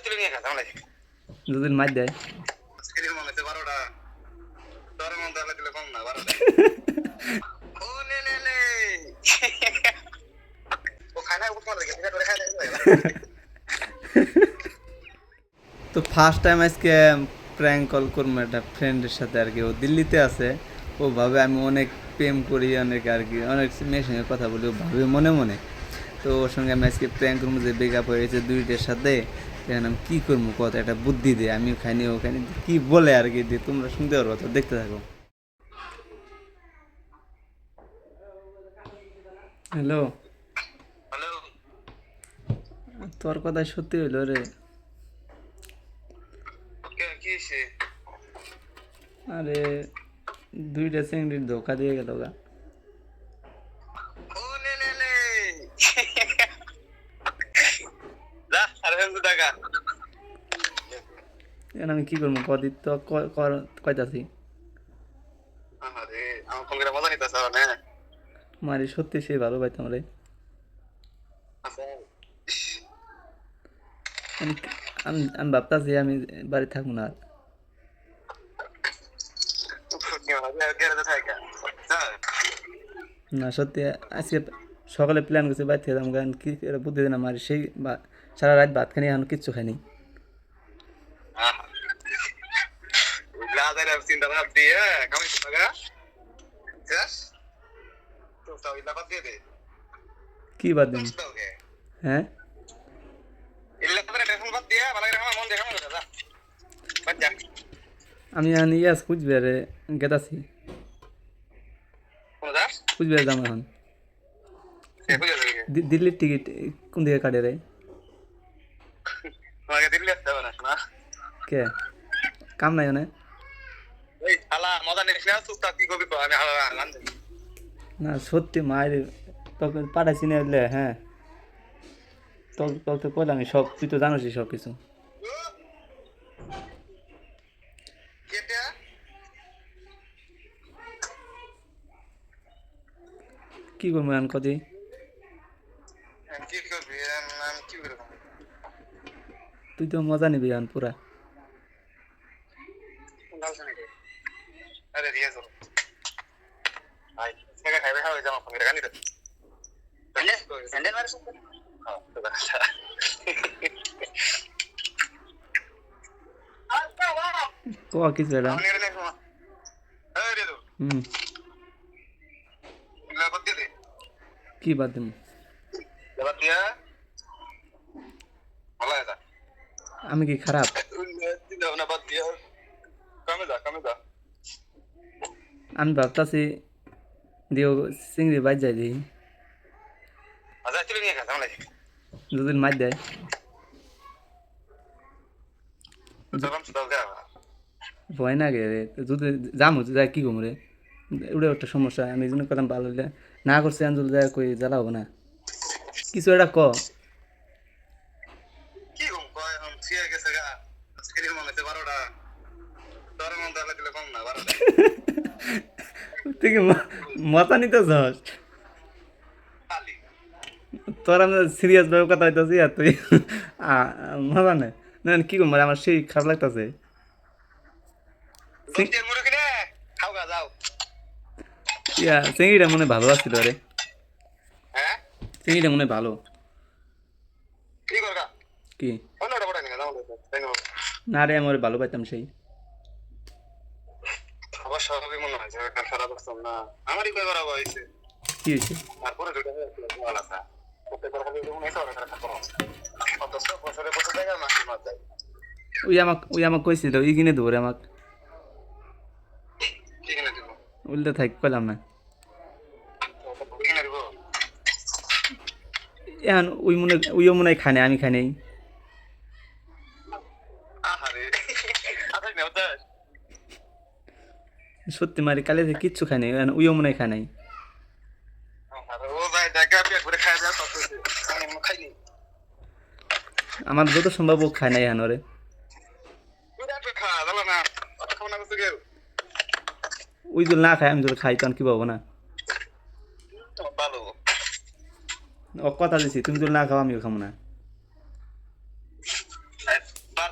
তুলে নিয়ে গেছে আমরা দুদিন মার দেয় স্ক্রিন মনে হচ্ছে 12টা তোর মন তাহলে দিলে কম না 12টা ও নে নে নে ও খানা উপর দেখে ঠিক আছে খানা তো ফার্স্ট টাইম আজকে প্র্যাঙ্ক কল করবো একটা ফ্রেন্ডের সাথে আর কি। ও দিল্লিতে আছে, ও ভাবে আমি অনেক প্রেম করি, অনেক আর কি অনেক মেয়ের সঙ্গে কথা বলি, ও ভাবে মনে মনে। তো ওর সঙ্গে আমি আজকে প্র্যাঙ্ক করবো যে ব্রেকআপ হয়ে গেছে দুইটার সাথে, এখন আমি কী করবো কথা একটা বুদ্ধি দিয়ে আমিও খাইনি ও খাইনি কী বলে আর কি দিয়ে তোমরা শুনতে পারবো, তো দেখতে থাকো। হ্যালো, হ্যালো তোর কথা সত্যি হইলো রে? কি হইছে আরে দুইটা চিংড়ির ধোকা দিয়ে গেল গা। ও নে নে নে যা আরে হেন্দু টাকা এখন আমি কী করবো কদিন তো কয়তাছি আরে আমার ফোন করে মজা নিতেছ না মারি সত্যি সে ভালো পাইতাম রে। আমি আমি আমি ভাবতাছি আমি বাড়ি থাকবো না আর। না সত্যি আজকে সকালে প্ল্যান করছি বাইরে থেকে যাবো, কারণ কি এটা বুদ্ধি দিন আমার সেই সারা রাত ভাত খানি এখন কিচ্ছু খাইনি। চিন্তা ভাব দিয়ে কামাই টাকা তো তাও ইলা বাদ দিয়ে দে কি বাদ দিন? হ্যাঁ ইলা করে টেনশন বাদ দিয়ে ভালো করে আমার মন দেখা মনে যা বাদ যা আমি এখন ইয়াস কুচবিহারে গেতাছি, কোন দাস কুচবিহার যাবো এখন। সে বুঝে যাবে দিল্লির টিকিট কোন দিকে কাটে রে? তোমাকে দিল্লি আসতে হবে না কে কাম নাই মানে? এই শালা মজা নিস না চুপচাপ কি করবি আমি হালা না সত্যি মায়ের তোকে পাঠাইছি না বললে, হ্যাঁ তোকে তো কইলাম সব, তুই তো জানোসই সব কিছু। কেটা কি করবো এখন কদি? কি করবি আমি কি করব তুই তো মজা নিবি এখন পুরা। আরে রিয়াজ আই সেটা খাইবে খাওয়া জামা ফোন করে গানি দে স্যান্ডেল মারছ হ্যাঁ তো বাসা ক কিছু এটা আমি রে দেখো এই রে তো হুম ইলা বাদ দিয়ে দে কি বাদ দিম? বাদ দিয়া ভালো আছে আমি কি খারাপ? দিদা না বাদ দিয়া কামে যা আমি ভাবতাছি দিও চিংড়ি বাজ যাই দিই, আচ্ছা চলে নিয়ে গেছে আমরা দুদিন মার দেয়। জবাম তো দাও ভয় না গে রে, যদি যামো যাই কি কম রে, ওটা একটা সমস্যা। আমি এই জন্য করলাম ভালো হইলে না করছি আঞ্জল যায় কই জ্বালা হবো না, কিছু একটা ক। কি কম কয় हम সিয়া গেছে গা স্ক্রিন মনে হচ্ছে 12টা তোর মন তাহলে দিলে কম না 12টা তুই কি মজা নিতে চাস? খালি তোর আমি সিরিয়াস ভাবে কথা হইতেছি আর তুই মজা নেই না, কি করবো আমার সেই খারাপ লাগতেছে। দোস্তের মুড়ি কিনে খাও গা যাও ইয়া চিংড়িটা মনে হয় ভালো লাগছিল রে, হ্যাঁ চিংড়িটা মনে হয় ভালো। কি করগা কি অন্যটা পড়া কিনা যাও তাই না না রে, আমার ভালো পাইতাম সেই। আবার স্বাভাবিক মনে হয় যে একটা খারাপ আসতাম না আমারই কই করা হয়েছে কি হয়েছে? তারপরে দুটো ভালো আছে প্রত্যেকবার খালি যখন এসে ওরা খারাপ করো অত বছরে বছর জায়গা মাসে মাস যায় ওই আমাকে কইছিল ই কিনে দেবো রে আমাকে, কি কিনে দিব উল্টে থাক কইলাম না। কি কিনে দিব এখন ওইও মনে হয় খায় নাই, আমি খাই নাই। আহারে আচ্ছা না ওটা সত্যি মারি কালে থেকে কিচ্ছু খাই নাই, এখন ওইও মনে হয় খায় নাই। আরে ও ভাই দেখা পেট ভরে খায় যা তত আমি খাইনি আমার যত সম্ভব ও খায় নাই এখন রে। পুরা তো খা জানো না অত খাবো না কিছু কেউ ওই যদি না খায় আমি যদি খাই তখন কি পাবো না? ভালো ও কথা দিছি তুমি যদি না খাও আমিও খাবো না।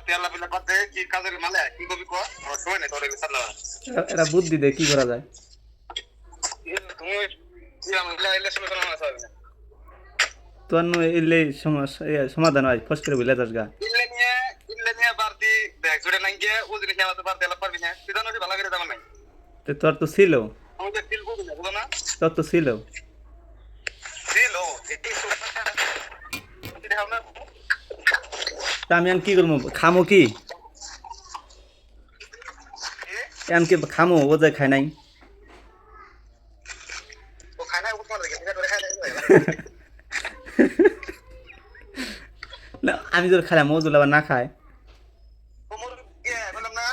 তেলা পিলা পাতে কি কাজের মালে কি কবি কো আমার সময় নেই তোর এগুলো সামলা এরা বুদ্ধি দেয় কি করা যায়। তুমি কি আমি এলে সময় কোনো মাছ হবে না তোর এলে সমস্যা সমাধান হয় ফস করে বলে যাস গা। ইল্লে নিয়ে বাড়তি দেখ জুড়ে নাই গিয়ে ও জিনিস আমার তো বাড়তি এলা পারবি না তুই জানো ভালো করে যাবার নাই তো তোর তো ছিল, আমি তো ফিল করবি না বুঝো না তোর তো ছিল। ছিল দেখাও না তা আমি এখন কি করবো, খামো কি এখন কি খামো, ও যে খায় নাই। ও খায় না ও তোমার দেখে ধরে খায় না না আমি যদি খাইলাম ও যদি আবার না খায়, ও মোর কে বললাম না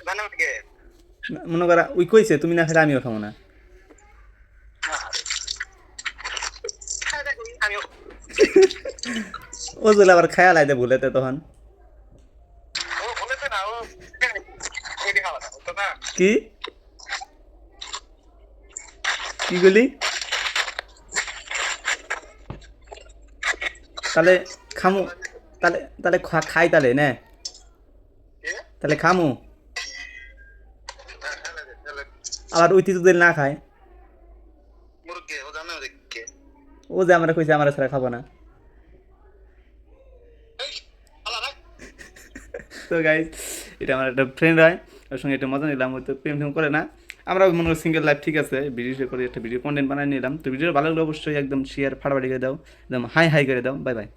জানো কে মনে করা ওই কইছে তুমি না খাইলে আমিও খাবো না। আমি ও যদি আবার খায়া লাইতে ভুলেতে তখন ও বলেছে না ও এডি খাওয়া না তো না কি কি বলি, তাহলে খামু, তাহলে তাহলে খাই তাহলে না, তাহলে খামু। আবার ওই তিতু দিল না খায়, মুরগে ও জানো কে ও যে আমরা কইছে আমরা ছাড়া খাবো না। তো গাইজ এটা আমার একটা ফ্রেন্ড হয়, ওর সঙ্গে একটা মজা নিলাম, ও তো প্রেম টেম করে না। আমরা মনে করি সিঙ্গেল লাইফ ঠিক আছে, ভিডিও করে একটা ভিডিও কন্টেন্ট বানিয়ে নিলাম। তো ভিডিও ভালো লাগলে অবশ্যই একদম শেয়ার ফাটাফাটি করে দাও, একদম হাই হাই করে দাও। Bye bye.